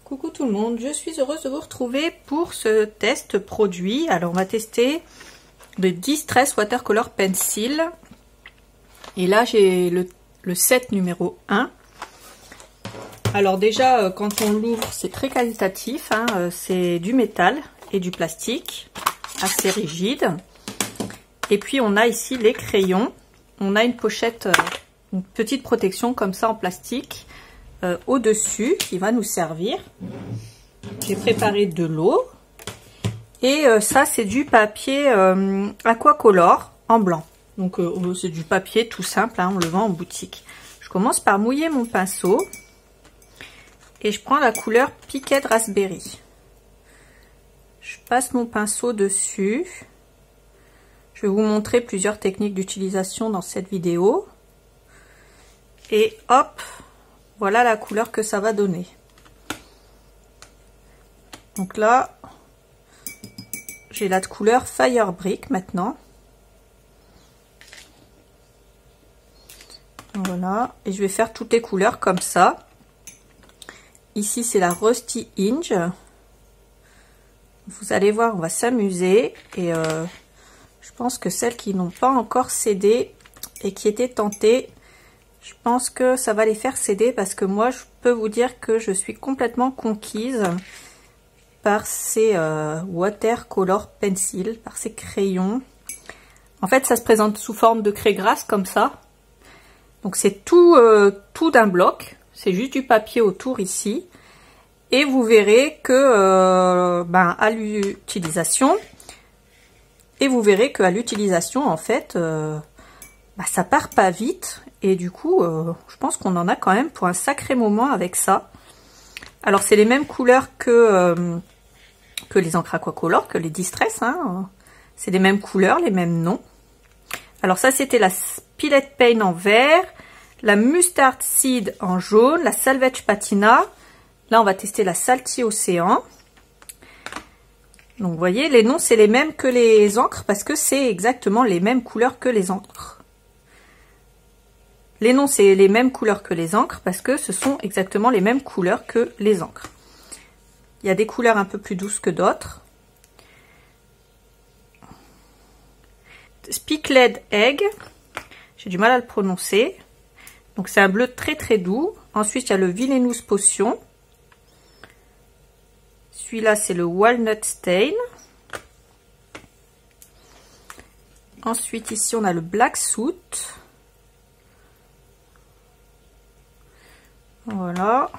Coucou tout le monde, je suis heureuse de vous retrouver pour ce test produit. Alors on va tester le Distress Watercolor Pencil. Et là j'ai le set numéro 1. Alors déjà quand on l'ouvre c'est très qualitatif, hein, c'est du métal et du plastique, assez rigide. Et puis on a ici les crayons, on a une pochette, une petite protection comme ça en plastique. Au-dessus qui va nous servir. J'ai préparé de l'eau et ça c'est du papier aquacolor en blanc, donc c'est du papier tout simple, hein, on le vend en boutique. Je commence par mouiller mon pinceau et je prends la couleur Piquet Raspberry. Je passe mon pinceau dessus. Je vais vous montrer plusieurs techniques d'utilisation dans cette vidéo et hop, voilà la couleur que ça va donner. Donc là, j'ai la couleur Fire Brick maintenant. Voilà, et je vais faire toutes les couleurs comme ça. Ici, c'est la Rusty Inge. Vous allez voir, on va s'amuser. Et je pense que celles qui n'ont pas encore cédé et qui étaient tentées, je pense que ça va les faire céder parce que moi, je peux vous dire que je suis complètement conquise par ces watercolor pencil, par ces crayons. En fait, ça se présente sous forme de craie grasse comme ça. Donc c'est tout d'un bloc. C'est juste du papier autour ici. Et vous verrez que à l'utilisation, en fait, ça part pas vite. Et du coup, je pense qu'on en a quand même pour un sacré moment avec ça. Alors, c'est les mêmes couleurs que les encres aquacolor, que les Distress. Hein. C'est les mêmes couleurs, les mêmes noms. Alors ça, c'était la Spillet Paint en vert, la Mustard Seed en jaune, la Salvage Patina. Là, on va tester la Salty Océan. Donc, vous voyez, les noms, c'est les mêmes que les encres parce que c'est exactement les mêmes couleurs que les encres. Les noms, c'est les mêmes couleurs que les encres parce que ce sont exactement les mêmes couleurs que les encres. Il y a des couleurs un peu plus douces que d'autres. Spickled Egg, j'ai du mal à le prononcer. Donc c'est un bleu très très doux. Ensuite, il y a le Villainous Potion. Celui-là, c'est le Walnut Stain. Ensuite, ici, on a le Black Soot. Voilà.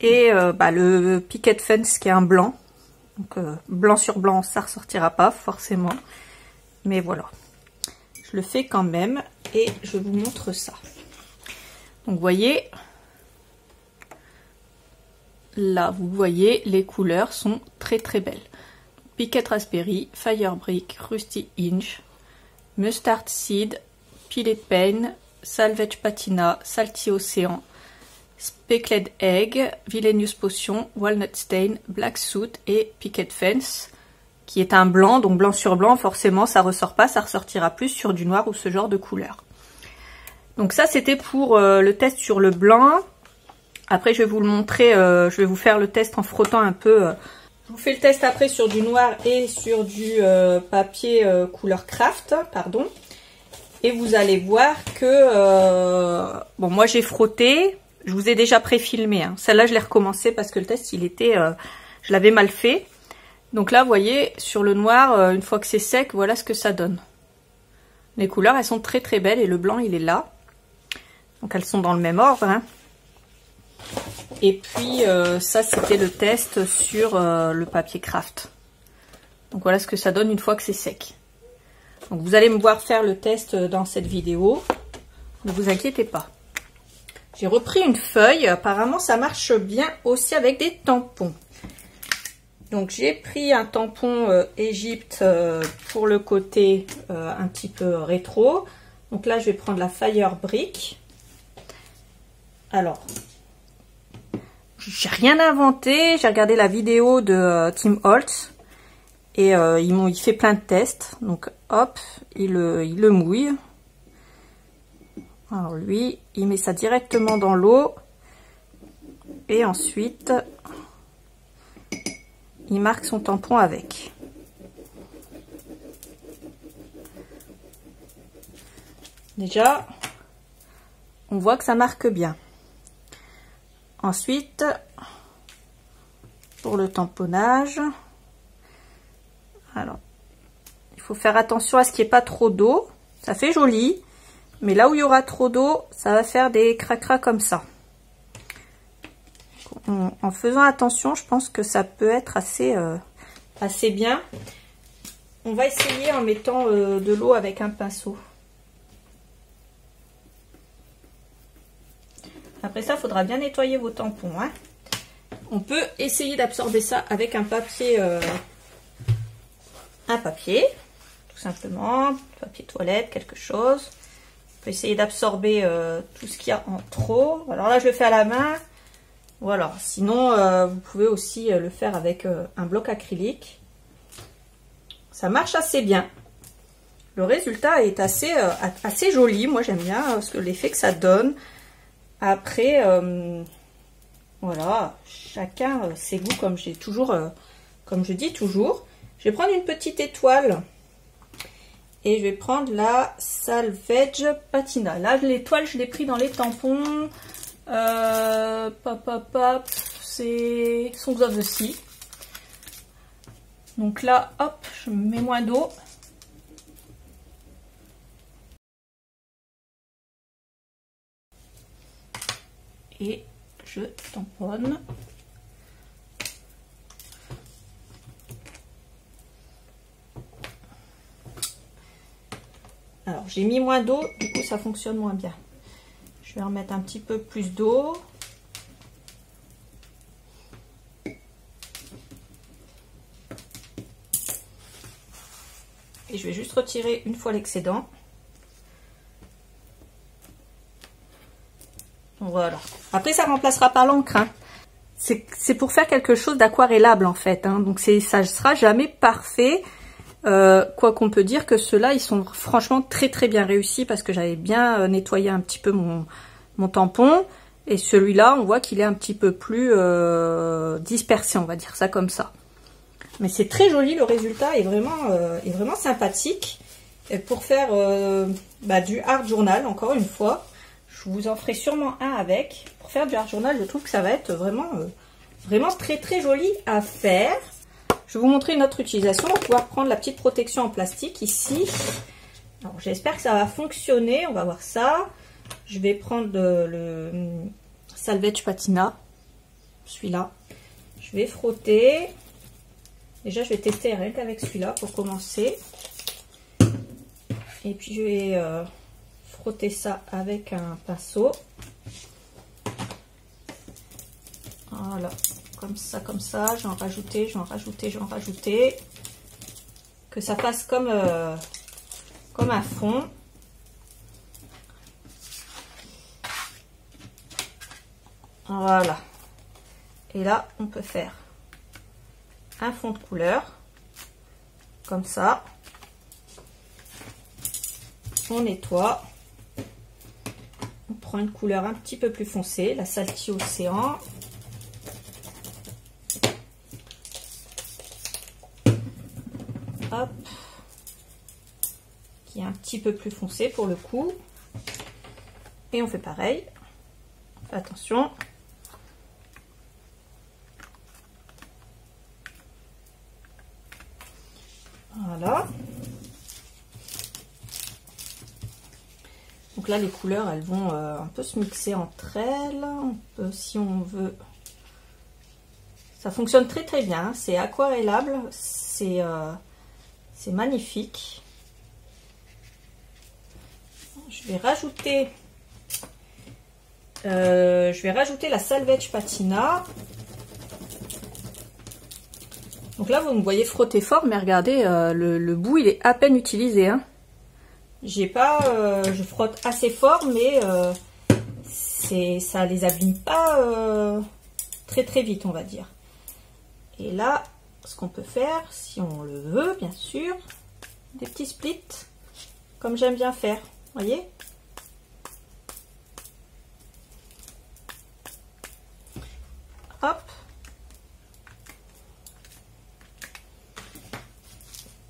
Et le Picket Fence qui est un blanc. Donc blanc sur blanc, ça ressortira pas forcément. Mais voilà. Je le fais quand même et je vous montre ça. Donc vous voyez, là vous voyez les couleurs sont très très belles. Piquet Raspberry, Fire Brick, Rusty Inge, Mustard Seed, Pillet Paint, Salvage Patina, Salty Océan, Speckled Egg, Villainous Potion, Walnut Stain, Black Soot et Picket Fence, qui est un blanc, donc blanc sur blanc, forcément ça ressort pas, ça ressortira plus sur du noir ou ce genre de couleur. Donc ça c'était pour le test sur le blanc. Après je vais vous le montrer, je vais vous faire le test en frottant un peu. Je vous fais le test après sur du noir et sur du papier couleur craft, pardon. Et vous allez voir que, bon moi j'ai frotté, je vous ai déjà pré-filmé, hein. Celle-là je l'ai recommencé parce que le test il était, je l'avais mal fait. Donc là vous voyez sur le noir, une fois que c'est sec, voilà ce que ça donne. Les couleurs elles sont très très belles et le blanc il est là. Donc elles sont dans le même ordre. Hein. Et puis ça c'était le test sur le papier craft. Donc voilà ce que ça donne une fois que c'est sec. Donc vous allez me voir faire le test dans cette vidéo, ne vous inquiétez pas. J'ai repris une feuille, apparemment ça marche bien aussi avec des tampons. Donc j'ai pris un tampon Égypte pour le côté un petit peu rétro. Donc là je vais prendre la Fire Brick. Alors, j'ai rien inventé, j'ai regardé la vidéo de Tim Holtz. Et il fait plein de tests. Donc hop, il le mouille. Alors lui, il met ça directement dans l'eau. Et ensuite, il marque son tampon avec. Déjà, on voit que ça marque bien. Ensuite, pour le tamponnage, alors, il faut faire attention à ce qu'il n'y ait pas trop d'eau. Ça fait joli, mais là où il y aura trop d'eau, ça va faire des cracras comme ça. En faisant attention, je pense que ça peut être assez bien. On va essayer en mettant de l'eau avec un pinceau. Après ça, il faudra bien nettoyer vos tampons, hein. On peut essayer d'absorber ça avec un papier, tout simplement, papier toilette, quelque chose. On peut essayer d'absorber tout ce qu'il y a en trop. Alors là, je le fais à la main. Voilà. Sinon, vous pouvez aussi le faire avec un bloc acrylique. Ça marche assez bien. Le résultat est assez joli. Moi, j'aime bien parce que l'effet que ça donne. Après, voilà, chacun ses goûts, comme je dis toujours. Je vais prendre une petite étoile et je vais prendre la Salvage Patina. Là, l'étoile, je l'ai pris dans les tampons. C'est Songs of the Sea. Donc là, hop, je mets moins d'eau. Et je tamponne. Alors j'ai mis moins d'eau, du coup ça fonctionne moins bien. Je vais remettre un petit peu plus d'eau. Et je vais juste retirer une fois l'excédent. Voilà. Après, ça remplacera pas l'encre. Hein. C'est pour faire quelque chose d'aquarellable en fait. Hein. Donc ça ne sera jamais parfait. Quoi qu'on peut dire que ceux-là, ils sont franchement très très bien réussis parce que j'avais bien nettoyé un petit peu mon tampon. Et celui-là, on voit qu'il est un petit peu plus dispersé, on va dire ça comme ça. Mais c'est très joli, le résultat est vraiment sympathique. Et pour faire du art journal, encore une fois, je vous en ferai sûrement un avec. Pour faire du art journal, je trouve que ça va être vraiment très très joli à faire. Je vais vous montrer une autre utilisation. On va pouvoir prendre la petite protection en plastique ici. Alors j'espère que ça va fonctionner. On va voir ça. Je vais prendre le Salvage Patina. Celui-là. Je vais frotter. Déjà je vais tester rien qu'avec celui-là pour commencer. Et puis je vais frotter ça avec un pinceau. Voilà. Comme ça, j'en rajouter. Que ça fasse comme un fond. Voilà. Et là, on peut faire un fond de couleur. Comme ça. On nettoie. On prend une couleur un petit peu plus foncée, la Salty Océan. Hop, qui est un petit peu plus foncé pour le coup. Et on fait pareil. On fait attention. Voilà. Donc là, les couleurs, elles vont un peu se mixer entre elles. On peut, si on veut... Ça fonctionne très très bien. C'est aquarellable. C'est magnifique. Je vais rajouter la Salvage Patina. Donc là, vous me voyez frotter fort, mais regardez, le bout, il est à peine utilisé. Hein. Je frotte assez fort, mais ça les abîme pas très très vite, on va dire. Et là, ce qu'on peut faire, si on le veut, bien sûr, des petits splits, comme j'aime bien faire, voyez.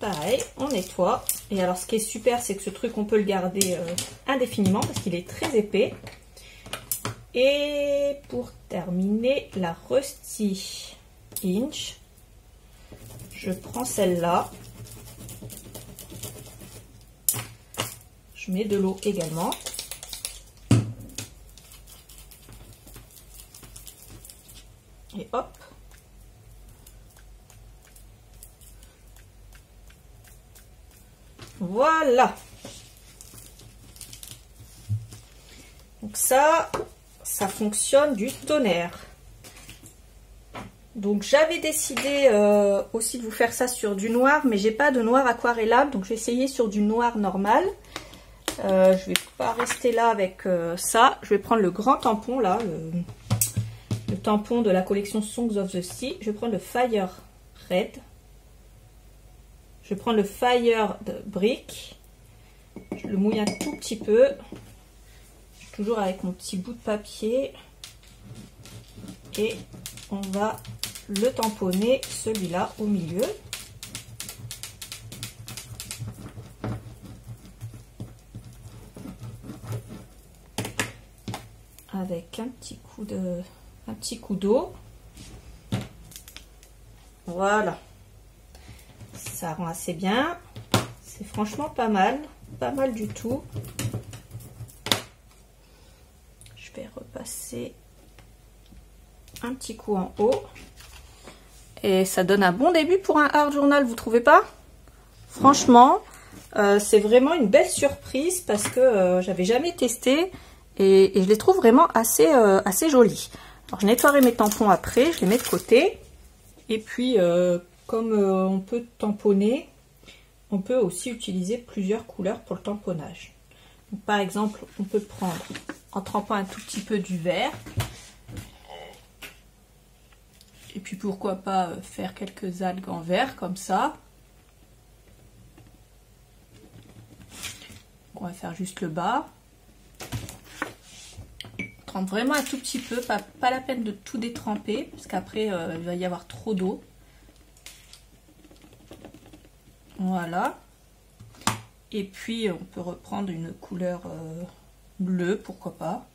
pareil, on nettoie. Et alors ce qui est super, c'est que ce truc, on peut le garder indéfiniment parce qu'il est très épais. Et pour terminer, la Rusty Inch, je prends celle-là. Je mets de l'eau également. Et hop. Voilà. Donc ça fonctionne du tonnerre. Donc j'avais décidé aussi de vous faire ça sur du noir, mais j'ai pas de noir aquarellable, donc je vais essayer sur du noir normal. Je vais pas rester là avec ça. Je vais prendre le grand tampon là, le tampon de la collection Songs of the Sea. Je vais prendre le Fire Red. Je vais prendre le Fire Brick. Je le mouille un tout petit peu. Toujours avec mon petit bout de papier. Et on va le tamponner, celui-là, au milieu. Avec un petit coup d'eau. Voilà. Ça rend assez bien. C'est franchement pas mal du tout. Je vais repasser un petit coup en haut. Et ça donne un bon début pour un art journal, vous trouvez pas? Franchement, c'est vraiment une belle surprise parce que j'avais jamais testé et je les trouve vraiment assez jolis. Alors je nettoierai mes tampons après, je les mets de côté. Et puis comme on peut tamponner, on peut aussi utiliser plusieurs couleurs pour le tamponnage. Donc, par exemple, on peut prendre en trempant un tout petit peu du vert. Et puis pourquoi pas faire quelques algues en vert comme ça. On va faire juste le bas. On trempe vraiment un tout petit peu, pas la peine de tout détremper parce qu'après il va y avoir trop d'eau. Voilà. Et puis on peut reprendre une couleur bleue, pourquoi pas.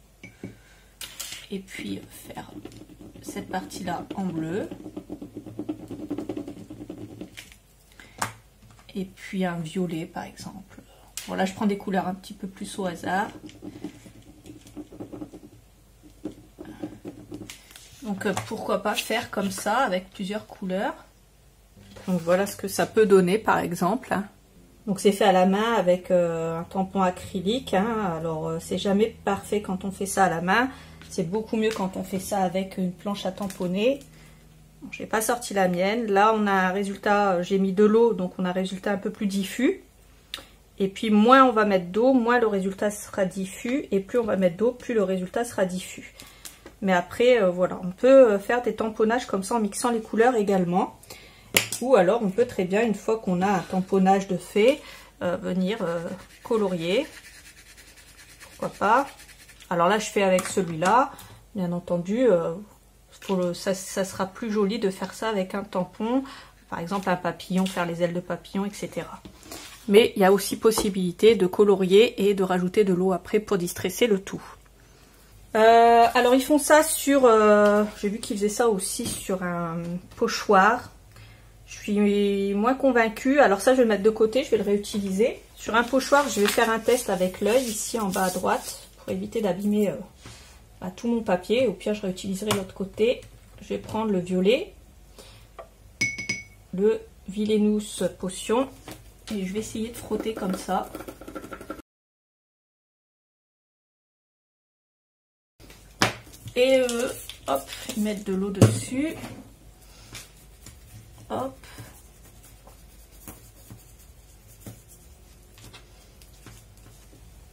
Et puis faire cette partie-là en bleu. Et puis un violet par exemple. Bon là je prends des couleurs un petit peu plus au hasard. Donc pourquoi pas faire comme ça avec plusieurs couleurs. Donc voilà ce que ça peut donner par exemple. Donc c'est fait à la main avec un tampon acrylique. Alors c'est jamais parfait quand on fait ça à la main. C'est beaucoup mieux quand on fait ça avec une planche à tamponner. Bon, je n'ai pas sorti la mienne. Là on a un résultat, j'ai mis de l'eau, donc on a un résultat un peu plus diffus. Et puis moins on va mettre d'eau, moins le résultat sera diffus. Et plus on va mettre d'eau, plus le résultat sera diffus. Mais après, voilà, on peut faire des tamponnages comme ça en mixant les couleurs également. Ou alors on peut très bien, une fois qu'on a un tamponnage de fait, venir colorier. Pourquoi pas. Alors là je fais avec celui-là. Bien entendu, ça sera plus joli de faire ça avec un tampon. Par exemple un papillon, faire les ailes de papillon, etc. Mais il y a aussi possibilité de colorier et de rajouter de l'eau après pour distresser le tout. Alors ils font ça sur... j'ai vu qu'ils faisaient ça aussi sur un pochoir. Je suis moins convaincue. Alors ça je vais le mettre de côté, je vais le réutiliser. Sur un pochoir je vais faire un test avec l'œil ici en bas à droite. Pour éviter d'abîmer tout mon papier. Au pire je réutiliserai l'autre côté. Je vais prendre le violet. Le Villainous Potion. Et je vais essayer de frotter comme ça. Et hop, mettre de l'eau dessus. Hop.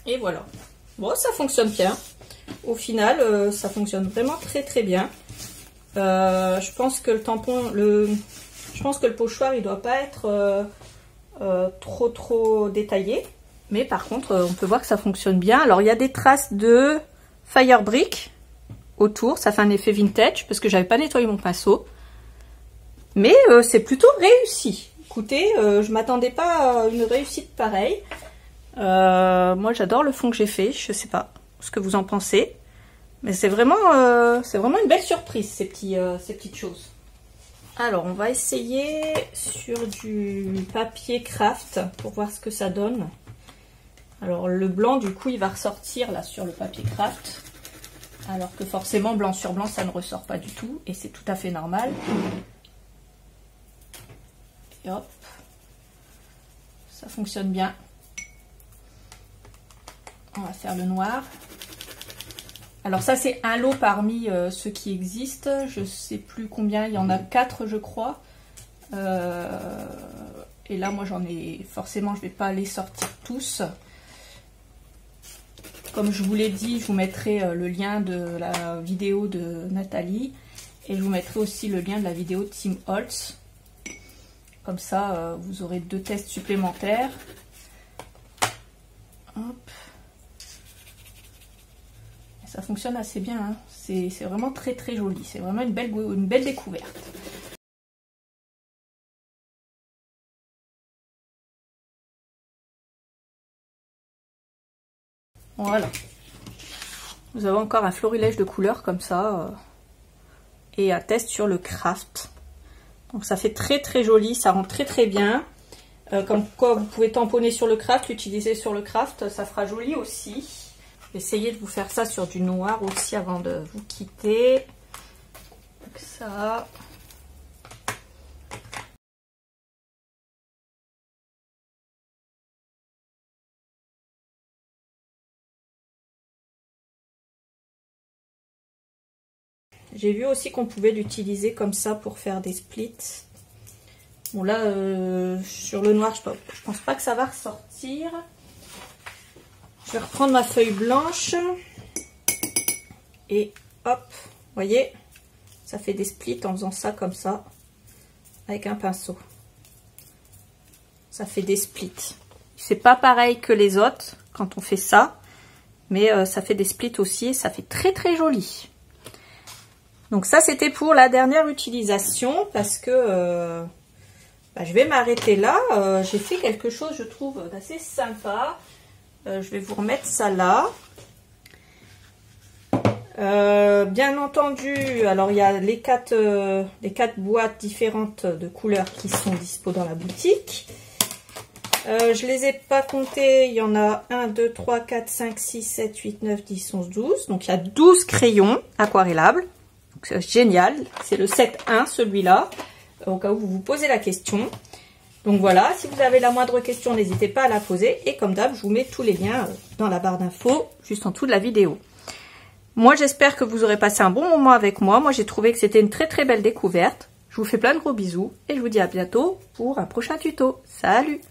Et voilà. Bon, ça fonctionne bien. Au final, ça fonctionne vraiment très bien. Je pense que le tampon, je pense que le pochoir, il doit pas être trop détaillé. Mais par contre, on peut voir que ça fonctionne bien. Alors, il y a des traces de Fire Brick autour, ça fait un effet vintage parce que j'avais pas nettoyé mon pinceau, mais c'est plutôt réussi. Écoutez, je m'attendais pas à une réussite pareille. Moi j'adore le fond que j'ai fait, je sais pas ce que vous en pensez. Mais c'est vraiment une belle surprise ces petites choses. Alors on va essayer sur du papier craft pour voir ce que ça donne. Alors le blanc du coup il va ressortir là sur le papier craft. Alors que forcément blanc sur blanc ça ne ressort pas du tout et c'est tout à fait normal. Et hop, ça fonctionne bien. On va faire le noir. Alors ça c'est un lot parmi ceux qui existent, je sais plus combien, il y en a 4 je crois. Et là moi j'en ai, forcément je vais pas les sortir tous. Comme je vous l'ai dit, je vous mettrai le lien de la vidéo de Nathalie. Et je vous mettrai aussi le lien de la vidéo de Tim Holtz. Comme ça vous aurez 2 tests supplémentaires. Hop. Ça fonctionne assez bien, hein. C'est vraiment très très joli, c'est vraiment une belle découverte. Voilà. Vous avez encore un florilège de couleurs comme ça. Et un test sur le craft. Donc ça fait très très joli, ça rend très très bien. Comme quoi vous pouvez tamponner sur le craft, l'utiliser sur le craft, ça fera joli aussi. Essayez de vous faire ça sur du noir aussi avant de vous quitter. Donc ça. J'ai vu aussi qu'on pouvait l'utiliser comme ça pour faire des splits. Bon là, sur le noir, je pense pas que ça va ressortir. Je vais reprendre ma feuille blanche et hop, vous voyez, ça fait des splits en faisant ça comme ça avec un pinceau. Ça fait des splits. C'est pas pareil que les autres quand on fait ça, mais ça fait des splits aussi et ça fait très très joli. Donc ça c'était pour la dernière utilisation parce que je vais m'arrêter là. J'ai fait quelque chose je trouve d'assez sympa. Je vais vous remettre ça là. Bien entendu, alors il y a les quatre boîtes différentes de couleurs qui sont dispo dans la boutique. Je les ai pas comptées, il y en a 1, 2, 3, 4, 5, 6, 7, 8, 9, 10, 11, 12. Donc il y a 12 crayons aquarellables. C'est génial, c'est le set 1 celui-là, au cas où vous vous posez la question. Donc voilà, si vous avez la moindre question, n'hésitez pas à la poser. Et comme d'hab, je vous mets tous les liens dans la barre d'infos, juste en dessous de la vidéo. Moi, j'espère que vous aurez passé un bon moment avec moi. Moi, j'ai trouvé que c'était une très très belle découverte. Je vous fais plein de gros bisous et je vous dis à bientôt pour un prochain tuto. Salut!